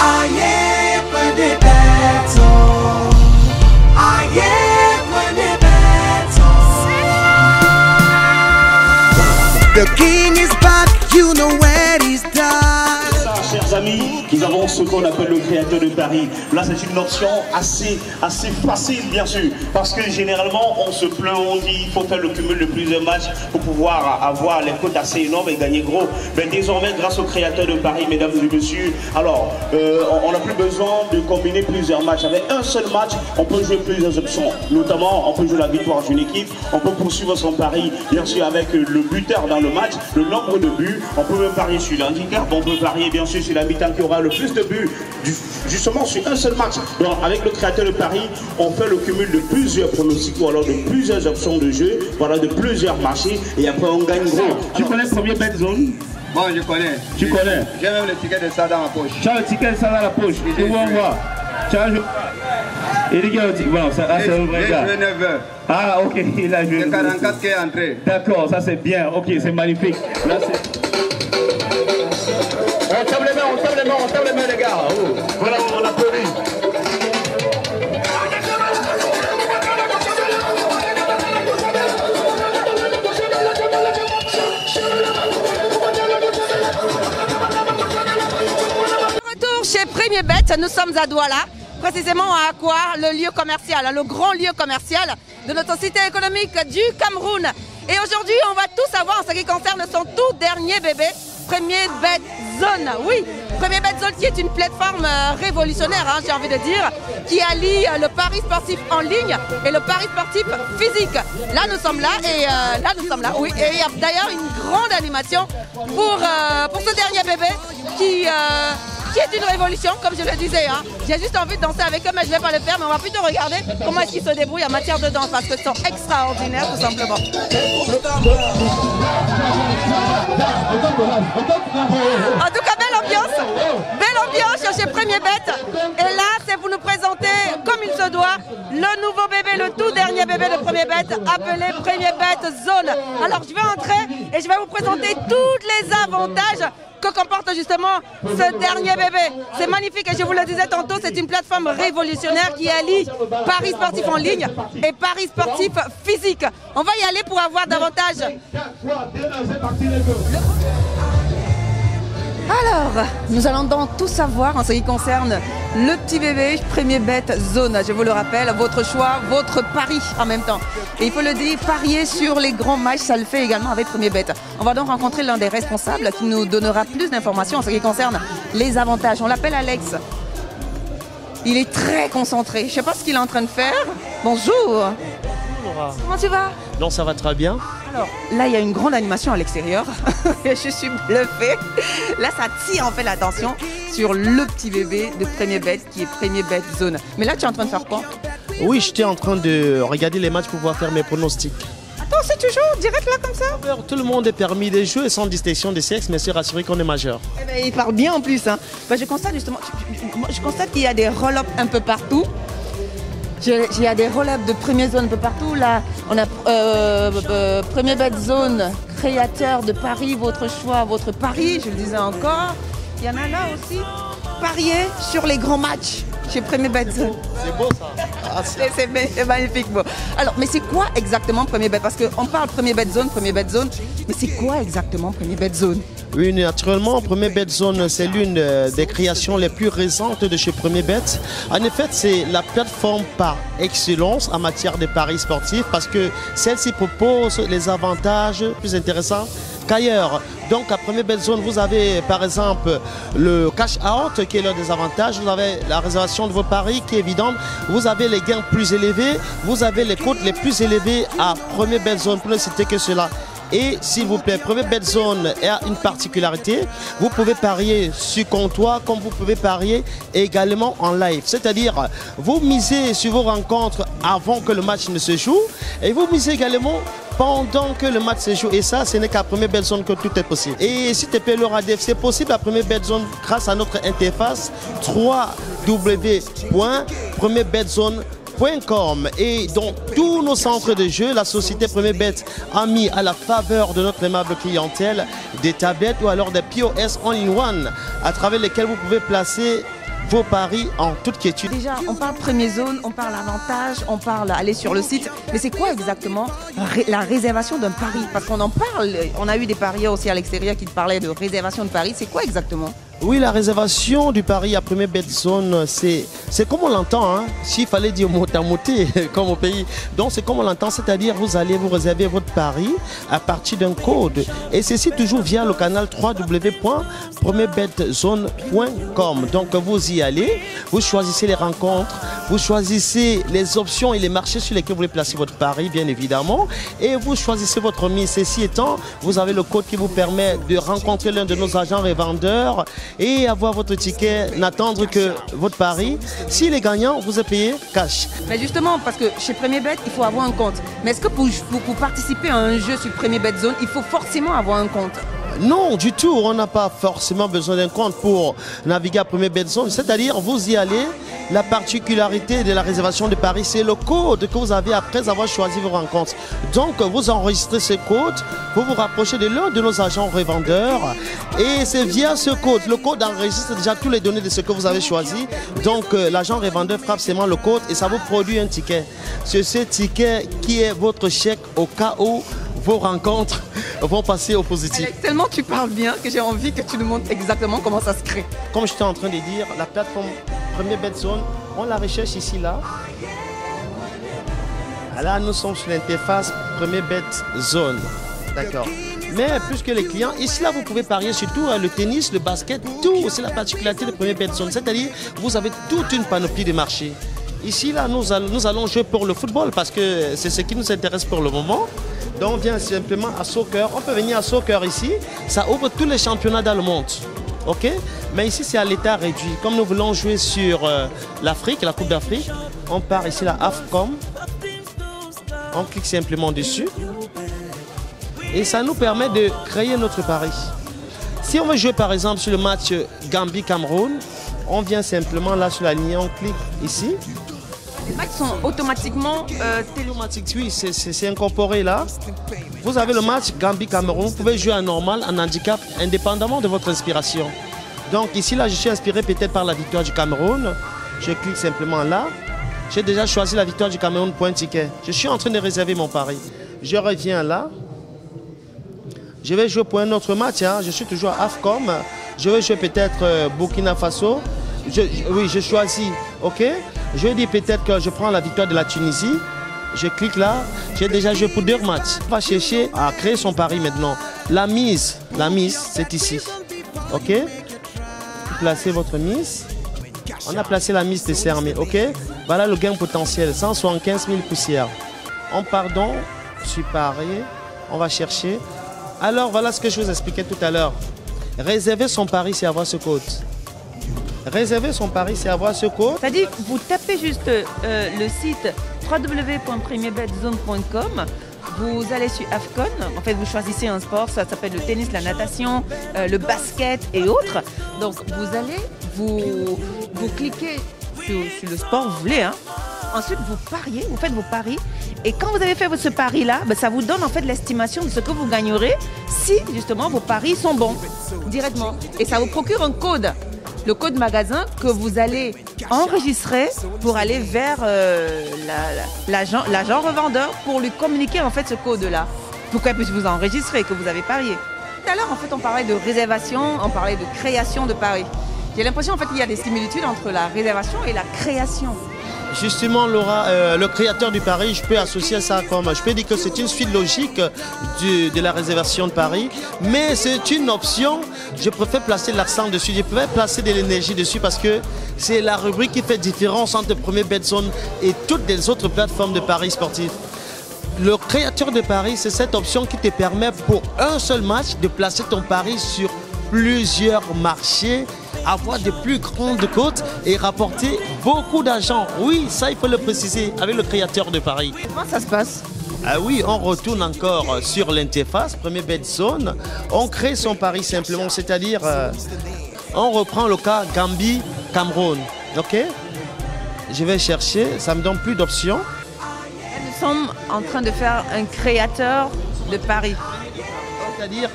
Aïe, prenez bête, oh. Aïe, prenez bête, oh. The king is back, you know where he's done. Chers amis, nous avons ce qu'on appelle le créateur de Paris. Là, c'est une option assez facile, bien sûr, parce que généralement, on se plaint, on dit qu'il faut faire le cumul de plusieurs matchs pour pouvoir avoir les cotes assez énormes et gagner gros. Mais désormais, grâce au créateur de Paris, mesdames et messieurs, alors, on n'a plus besoin de combiner plusieurs matchs. Avec un seul match, on peut jouer plusieurs options. Notamment, on peut jouer la victoire d'une équipe, on peut poursuivre son pari, bien sûr, avec le buteur dans le match, le nombre de buts, on peut même parier sur l'handicap, on peut parier, bien sûr, sur la mi-temps qui aura le plus de buts, justement sur un seul match. Donc avec le créateur de Paris, on fait le cumul de plusieurs pronostics ou alors de plusieurs options de jeu, voilà, de plusieurs marchés, et après on gagne gros. Tu connais le premier bet zone? Bon, je connais. Tu connais? J'ai même le ticket de ça dans ma poche. Tu as le ticket de ça dans la poche? Et où on voit? Il dit bon, ça c'est un vrai gars. 9 heures. Ah ok, il a joué. C'est 44 qui est entré. D'accord, ça c'est bien, ok, c'est magnifique. Là c'est... On tape les mains les gars. Oh. Voilà, on applaudit. Retour chez Premier Bet, nous sommes à Douala, précisément à Aqua, le lieu commercial, le grand lieu commercial de notre cité économique du Cameroun. Et aujourd'hui, on va tout savoir en ce qui concerne son tout dernier bébé, Premier Bet Zone. Oui, Premier Bet Zone qui est une plateforme révolutionnaire, hein, j'ai envie de dire, qui allie le pari sportif en ligne et le pari sportif physique. Là, nous sommes là et oui. Et il y a d'ailleurs une grande animation pour ce dernier bébé qui est une révolution, comme je le disais. Hein. J'ai juste envie de danser avec eux, mais je ne vais pas le faire. Mais on va plutôt regarder comment est-ce qu'ils se débrouillent en matière de danse, parce qu'ils sont extraordinaires, tout simplement. En tout cas, belle ambiance chez Premier Bet. Et là, c'est pour nous présenter, comme il se doit, le nouveau bébé, le tout dernier bébé de Premier Bet, appelé Premier Bet Zone. Alors, je vais entrer et je vais vous présenter tous les avantages que comporte justement ce dernier bébé. C'est magnifique et je vous le disais tantôt, c'est une plateforme révolutionnaire qui allie paris sportif en ligne et paris sportif physique. On va y aller pour avoir davantage. Alors, nous allons donc tout savoir en ce qui concerne le petit bébé Premier Bet Zone. Je vous le rappelle, votre choix, votre pari en même temps. Et il faut le dire, parier sur les grands matchs, ça le fait également avec Premier Bet. On va donc rencontrer l'un des responsables qui nous donnera plus d'informations en ce qui concerne les avantages. On l'appelle Alex. Il est très concentré. Je ne sais pas ce qu'il est en train de faire. Bonjour. Bonjour Laura. Comment tu vas? Non, ça va très bien. Alors, là, il y a une grande animation à l'extérieur. Je suis bluffée. Là, ça tire en fait l'attention sur le petit bébé de Premier Bet qui est Premier Bet Zone. Mais là, tu es en train de faire quoi? Oui, j'étais en train de regarder les matchs pour pouvoir faire mes pronostics. Attends, c'est toujours direct là comme ça? Tout le monde est permis de jouer sans distinction de sexe, mais c'est rassuré qu'on est majeur. Eh ben, il parle bien en plus. Hein. Ben, je constate justement, je constate qu'il y a des roll-ups un peu partout. Il y a des roll-ups de Premier Zone un peu partout. Là, on a Premier Bet Zone, créateur de paris, votre choix, votre pari, je le disais encore. Il y en a là aussi. Parier sur les grands matchs chez Premier Bet Zone. C'est beau ça. C'est magnifique. Bon. Alors, mais c'est quoi exactement Premier Bet? Parce qu'on parle Premier Bet Zone, mais c'est quoi exactement Premier Bet Zone? Oui, naturellement, Premier Bet Zone, c'est l'une des créations les plus récentes de chez Premier Bet. En effet, c'est la plateforme par excellence en matière de paris sportifs parce que celle-ci propose les avantages plus intéressants qu'ailleurs. Donc à Premier Bet Zone, vous avez par exemple le cash out qui est l'un des avantages, vous avez la réservation de vos paris qui est évidente, vous avez les gains plus élevés, vous avez les cotes les plus élevées à Premier Bet Zone, pour ne citer que cela. Et s'il vous plaît, Premier Bet Zone a une particularité, vous pouvez parier sur comptoir comme vous pouvez parier également en live. C'est-à-dire, vous misez sur vos rencontres avant que le match ne se joue et vous misez également pendant que le match se joue. Et ça, ce n'est qu'à Premier Bet Zone que tout est possible. Et s'il te plaît, Laura Def, c'est possible à Premier Bet Zone grâce à notre interface www.premierbetzone.com. Et dans tous nos centres de jeu, la société Premier Bet a mis à la faveur de notre aimable clientèle des tablettes ou alors des POS all-in-one à travers lesquels vous pouvez placer vos paris en toute quiétude. Déjà, on parle premier zone, on parle avantage, on parle aller sur le site. Mais c'est quoi exactement la réservation d'un pari? Parce qu'on en parle, on a eu des parieurs aussi à l'extérieur qui parlaient de réservation de pari. C'est quoi exactement? Oui, la réservation du pari à Premier Bet Zone, c'est comme on l'entend, hein, s'il fallait dire mot à moté, comme au pays. Donc c'est comme on l'entend, c'est-à-dire vous allez vous réserver votre pari à partir d'un code. Et ceci toujours via le canal www.premierbetzone.com. Donc vous y allez, vous choisissez les rencontres, vous choisissez les options et les marchés sur lesquels vous voulez placer votre pari, bien évidemment. Et vous choisissez votre mise. Ceci étant, vous avez le code qui vous permet de rencontrer l'un de nos agents revendeurs et avoir votre ticket, n'attendre que votre pari. S'il est gagnant, vous êtes payé cash. Mais justement, parce que chez Premier Bet, il faut avoir un compte. Mais est-ce que pour participer à un jeu sur Premier Bet Zone, il faut forcément avoir un compte? Non, du tout. On n'a pas forcément besoin d'un compte pour naviguer à Premier Bet Zone. C'est-à-dire, vous y allez. La particularité de la réservation de Paris, c'est le code que vous avez après avoir choisi vos rencontres. Donc, vous enregistrez ce code, vous vous rapprochez de l'un de nos agents revendeurs et c'est via ce code. Le code enregistre déjà toutes les données de ce que vous avez choisi. Donc, l'agent revendeur frappe seulement le code et ça vous produit un ticket. C'est ce ticket qui est votre chèque au cas où vos rencontres vont passer au positif. Alex, tellement tu parles bien que j'ai envie que tu nous montres exactement comment ça se crée. Comme j'étais en train de dire, la plateforme Premier Bet Zone, on la recherche ici, là. Là, nous sommes sur l'interface Premier Bet Zone. D'accord. Mais plus que les clients, ici là vous pouvez parier sur tout, le tennis, le basket, tout. C'est la particularité de Premier Bet Zone. C'est-à-dire, vous avez toute une panoplie de marchés. Ici là, nous allons jouer pour le football parce que c'est ce qui nous intéresse pour le moment. Donc on vient simplement à soccer. On peut venir à soccer ici. Ça ouvre tous les championnats dans le monde. Ok? Mais ici c'est à l'état réduit. Comme nous voulons jouer sur l'Afrique, la Coupe d'Afrique, on part ici la AFCOM. On clique simplement dessus. Et ça nous permet de créer notre pari. Si on veut jouer par exemple sur le match Gambie-Cameroun, on vient simplement là sur la ligne, on clique ici. Les matchs sont automatiquement télématiques, oui, c'est incorporé là. Vous avez le match Gambie-Cameroun, vous pouvez jouer en normal, en handicap, indépendamment de votre inspiration. Donc ici, là, je suis inspiré peut-être par la victoire du Cameroun. Je clique simplement là. J'ai déjà choisi la victoire du Cameroun pour un ticket. Je suis en train de réserver mon pari. Je reviens là. Je vais jouer pour un autre match, hein. Je suis toujours à AFCOM. Je vais jouer peut-être Burkina Faso. Oui, je choisis, ok. Je dis peut-être que je prends la victoire de la Tunisie. Je clique là. J'ai déjà joué pour 2 matchs. On va chercher à créer son pari maintenant. La mise, c'est ici. Ok. Vous placez votre mise. On a placé la mise de Sermé. Ok. Voilà le gain potentiel. 175 000 poussières. On part donc. Je suis parié. On va chercher. Alors voilà ce que je vous expliquais tout à l'heure. Réserver son pari, c'est avoir ce code. Réserver son pari, c'est avoir ce code. C'est-à-dire, vous tapez juste le site www.premierbetzone.com. Vous allez sur AFCON. En fait, vous choisissez un sport. Ça s'appelle le tennis, la natation, le basket et autres. Donc, vous allez, vous cliquez sur le sport que vous voulez. Hein. Ensuite, vous pariez, vous faites vos paris. Et quand vous avez fait ce pari-là, ben, ça vous donne en fait l'estimation de ce que vous gagnerez si justement vos paris sont bons directement. Et ça vous procure un code. Le code magasin que vous allez enregistrer pour aller vers l'agent revendeur pour lui communiquer en fait ce code-là. Pour qu'elle puisse vous enregistrer, que vous avez parié. Tout à l'heure, en fait, on parlait de réservation, on parlait de création de paris. J'ai l'impression en fait qu'il y a des similitudes entre la réservation et la création. Justement, Laura, le créateur du pari, je peux associer ça comme... Je peux dire que c'est une suite logique de la réservation de paris, mais c'est une option. Je préfère placer l'accent dessus, je préfère placer de l'énergie dessus parce que c'est la rubrique qui fait différence entre Premier Bet Zone et toutes les autres plateformes de paris sportifs. Le créateur de paris, c'est cette option qui te permet pour un seul match de placer ton pari sur plusieurs marchés, avoir de plus grandes cotes et rapporter beaucoup d'argent. Oui, ça il faut le préciser avec le créateur de paris. Comment ça se passe? Ah oui, on retourne encore sur l'interface Premier Bet Zone. On crée son pari simplement, c'est-à-dire on reprend le cas Gambie-Cameroun. Ok? Je vais chercher, ça me donne plus d'options. Nous sommes en train de faire un créateur de paris. C'est-à-dire,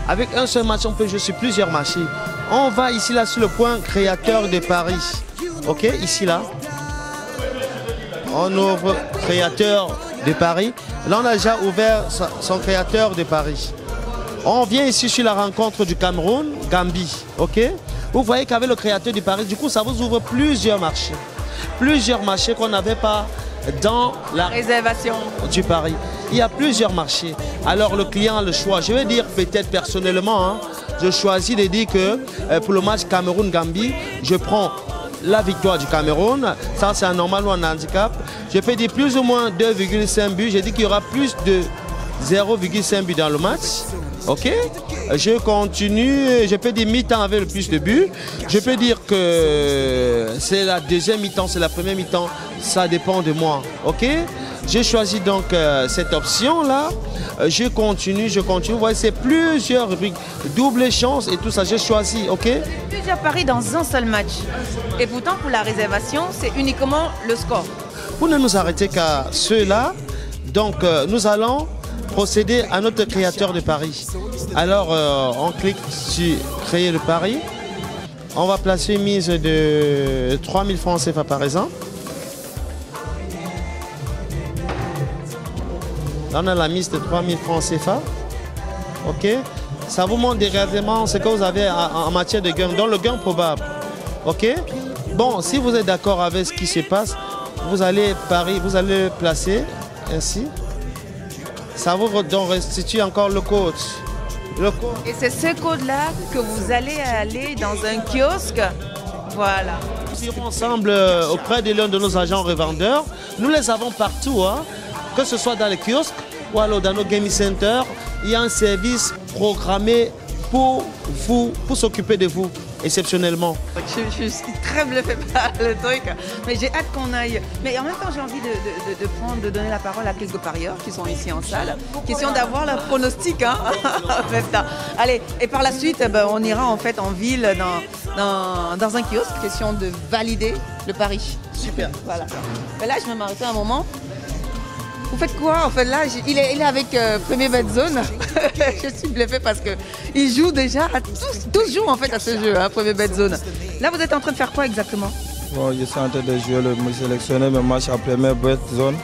avec un seul match, on peut jouer sur plusieurs marchés. On va ici là sur le point créateur de Paris. Ok, ici là. On ouvre créateur de Paris. Là, on a déjà ouvert son créateur de Paris. On vient ici sur la rencontre du Cameroun, Gambie. Ok. Vous voyez qu'avec le créateur de Paris, du coup, ça vous ouvre plusieurs marchés. Plusieurs marchés qu'on n'avait pas dans la réservation du Paris. Il y a plusieurs marchés. Alors le client a le choix. Je vais dire peut-être personnellement, hein, je choisis de dire que pour le match Cameroun-Gambie, je prends la victoire du Cameroun. Ça c'est un normal ou un handicap. Je peux dire plus ou moins 2,5 buts. J'ai dit qu'il y aura plus de 0,5 buts dans le match. Ok, je continue, je peux dire mi-temps avec le plus de buts. Je peux dire que c'est la deuxième mi-temps, c'est la première mi-temps, ça dépend de moi. Ok, j'ai choisi donc cette option-là. Je continue. Vous voyez, c'est plusieurs rubriques, double chance et tout ça, j'ai choisi. Ok. Plusieurs paris dans un seul match. Et pourtant, pour la réservation, c'est uniquement le score. Vous ne nous arrêtez qu'à ceux-là. Donc, nous allons procéder à notre créateur de Paris. Alors, on clique sur créer le pari. On va placer une mise de 3000 francs CFA par exemple. Là, on a la mise de 3000 francs CFA. Ok. Ça vous montre directement ce que vous avez en matière de gain, dans le gain probable. Ok. Bon, si vous êtes d'accord avec ce qui se passe, vous allez parier, vous allez placer ainsi. Ça vous restitue encore le code. Et c'est ce code-là que vous allez aller dans un kiosque. Voilà. Nous irons ensemble auprès de l'un de nos agents revendeurs. Nous les avons partout, hein. Que ce soit dans les kiosques ou alors dans nos gaming centers. Il y a un service programmé pour vous, pour s'occuper de vous, exceptionnellement. Je suis très bluffée par le truc, mais j'ai hâte qu'on aille. Mais en même temps, j'ai envie de donner la parole à quelques parieurs qui sont ici en salle. Question d'avoir leur pronostic. Hein. Allez, et par la suite, on ira en fait en ville, dans un kiosque. Question de valider le pari. Super. Voilà. Mais là, je vais m'arrêter un moment. Vous faites quoi en fait là? Il est avec Premier Bet Zone. Je suis bluffée parce qu'il joue déjà, tous jouent en fait à ce jeu, hein, Premier Bet Zone. Là vous êtes en train de faire quoi exactement? Bon, je suis en train de jouer, sélectionner mes matchs à Premier Bet Zone.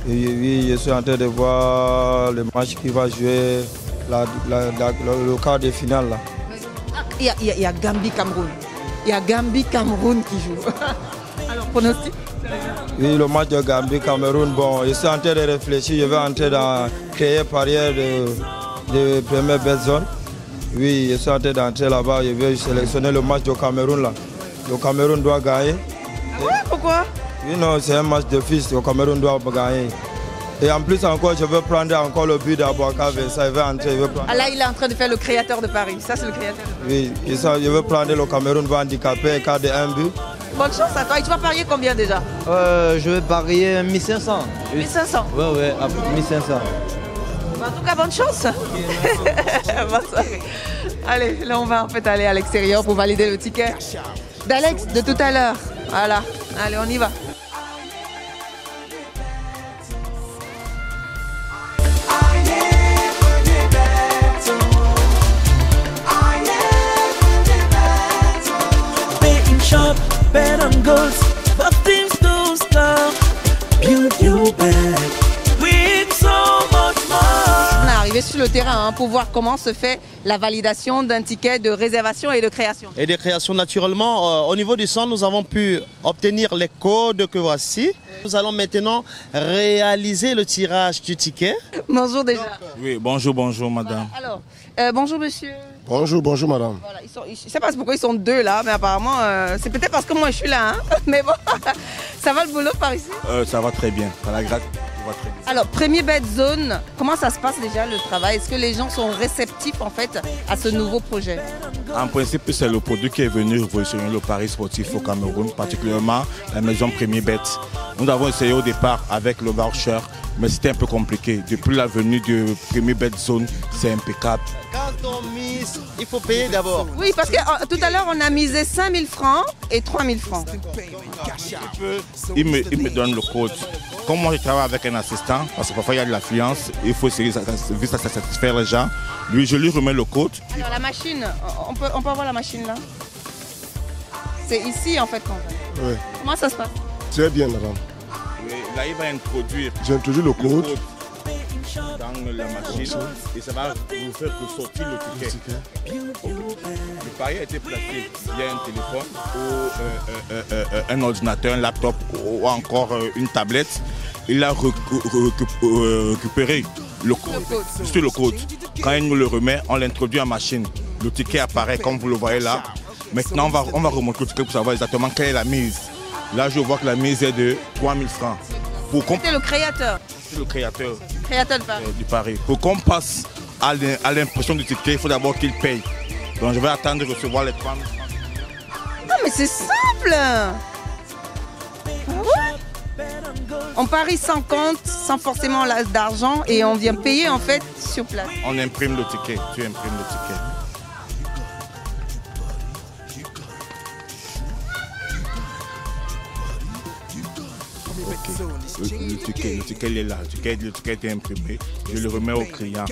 Et oui, je suis en train de voir le match qui va jouer, le quart de finale là. Il y a Gambie-Cameroun. Il y a Gambie-Cameroun qui joue. Alors, pronostic? Oui, le match de Gambie-Cameroun, bon, je suis en train de réfléchir, je vais entrer dans créer parieur de Premier Bet Zone. Oui, je suis en train d'entrer là-bas, je vais sélectionner le match du Cameroun là. Le Cameroun doit gagner. Ah ouais, pourquoi? Oui, non, c'est un match de fils, le Cameroun doit gagner. Et en plus encore, je veux prendre encore le but d'Abouaka Versailles, il va entrer, je veux prendre... Ah là, il est en train de faire le créateur de Paris, ça c'est le créateur de Paris. Oui, et ça, je veux prendre le Cameroun, va handicaper un quart de 1 but. Bonne chance à toi. Et tu vas parier combien déjà? Je vais parier 1500. 1500? Ouais, 1500. En tout cas, bonne chance. Bonne soirée. Allez, là on va en fait aller à l'extérieur pour valider le ticket d'Alex de tout à l'heure. Voilà, allez, on y va. Bet on goals, but things don't stop. Build your bet with so much more. On est arrivé sur le terrain pour voir comment se fait la validation d'un ticket de réservation et de création. Et de création naturellement. Au niveau du centre, nous avons pu obtenir les codes que voici. Nous allons maintenant réaliser le tirage du ticket. Bonjour déjà. Oui, bonjour madame. Alors, bonjour monsieur. Bonjour madame. Voilà, je ne sais pas pourquoi ils sont deux là, mais apparemment, c'est peut-être parce que moi je suis là. Hein. Mais bon, ça va le boulot par ici? Ça va très bien, par la grâce, ça va très bien. Alors, Premier Bet Zone, comment ça se passe déjà le travail? Est-ce que les gens sont réceptifs en fait à ce nouveau projet? En principe, c'est le produit qui est venu révolutionner le pari sportif au Cameroun, particulièrement la maison Premier Bet. Nous avons essayé au départ avec le voucher, mais c'était un peu compliqué. Depuis la venue du Premier Bet Zone, c'est impeccable. Quand on mise, il faut payer d'abord. Oui, parce que tout à l'heure, on a misé 5000 francs et 3000 francs. Il me donne le code. comme moi je travaille avec un assistant, parce que parfois il y a de l'affluence, il faut essayer de satisfaire les gens. Lui, je lui remets le code. Alors la machine, on peut avoir la machine là? C'est ici en fait qu'on va. Oui. Comment ça se passe? Très bien, madame. Là, il va introduire J'ai introduit le code dans la machine et ça va vous faire ressortir le ticket. Le pari a été placé via un téléphone ou un ordinateur, un laptop ou encore une tablette. Il a récupéré le code, sur le code. Quand il nous le remet, on l'introduit en machine. Le ticket apparaît comme vous le voyez là. Maintenant, on va remonter le ticket pour savoir exactement quelle est la mise. Là, je vois que la mise est de 3000 francs. C'est le créateur. C'est le créateur. Créateur de Paris. Du Paris. Pour qu'on passe à l'impression du ticket, il faut d'abord qu'il paye. Donc, je vais attendre de recevoir les 3000 francs. Ah, mais c'est simple! Ah ouais? On parie sans compte, sans forcément d'argent et on vient payer en fait sur place. On imprime le ticket. Tu imprimes le ticket. Le ticket il est là, le ticket est imprimé, je le remets au client.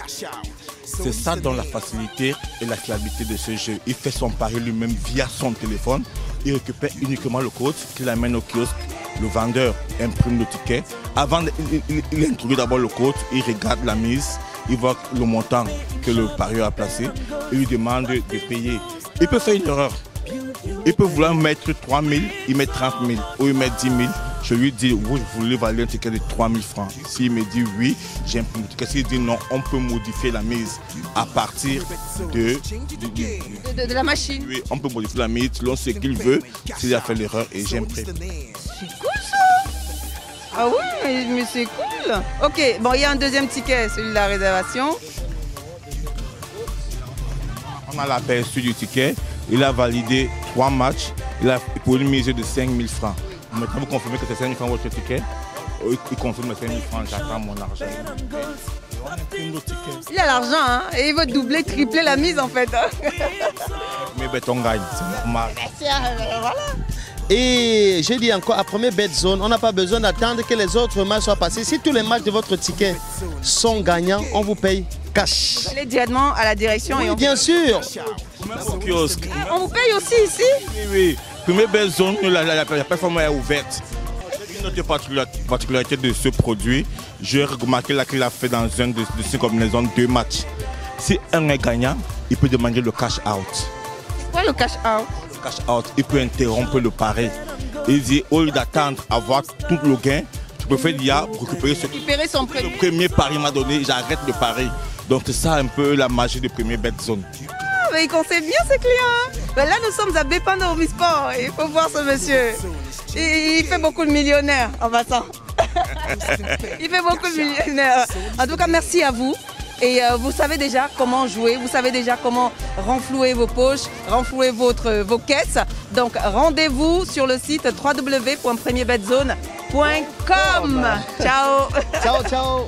C'est ça dans la facilité et la fiabilité de ce jeu. Il fait son pari lui-même via son téléphone, il récupère uniquement le code qu'il amène au kiosque. Le vendeur imprime le ticket. Avant, il introduit d'abord le code, il regarde la mise, il voit le montant que le parieur a placé, il lui demande de payer. Il peut faire une erreur. Il peut vouloir mettre 3 000, il met 30 000 ou il met 10 000. Je lui dis, vous voulez valider un ticket de 3 000 francs. S'il me dit oui, j'imprime le ticket. S'il dit non, on peut modifier la mise à partir de la machine. Oui, on peut modifier la mise selon ce qu'il veut. S'il a fait l'erreur et j'imprime. C'est cool ça! Ah oui, mais c'est cool! Ok, bon, il y a un deuxième ticket, celui de la réservation. On a l'aperçu du ticket. Il a validé 3 matchs. Il a pour une mise de 5 000 francs. Maintenant, vous confirmez que c'est 5 000 francs votre ticket. Il confirme les 5 000 francs, j'attends mon argent. Il a l'argent, hein, et il veut doubler, tripler la mise en fait. Mais béton gagne, c'est normal. Voilà. Et j'ai dit encore, à première bet zone, on n'a pas besoin d'attendre que les autres matchs soient passés. Si tous les matchs de votre ticket sont gagnants, on vous paye cash. Vous allez directement à la direction. Oui, et on... bien sûr. Au kiosque. On vous paye aussi ici? Oui, oui. Première belle zone, la plateforme est ouverte. Une autre particularité de ce produit, j'ai remarqué là qu'il a fait dans une de ces combinaisons 2 matchs. Si un est gagnant, il peut demander le cash out. Quoi le cash out? Le cash out, il peut interrompre le pari. Il dit, au lieu d'attendre à avoir tout le gain, je peux faire l'IA pour récupérer son premier. Le premier pari m'a donné, j'arrête le pari. Donc c'est ça un peu la magie de première bet zone. Ah, mais il conseille bien ses clients. Ben là, nous sommes à Bépanda Omnisport. Il faut voir ce monsieur. Il fait beaucoup de millionnaires en passant. Il fait beaucoup de millionnaires. En tout cas, merci à vous. Et vous savez déjà comment jouer, vous savez déjà comment renflouer vos poches, renflouer vos caisses. Donc rendez-vous sur le site www.premierbetzone.com. Ciao. Ciao, ciao.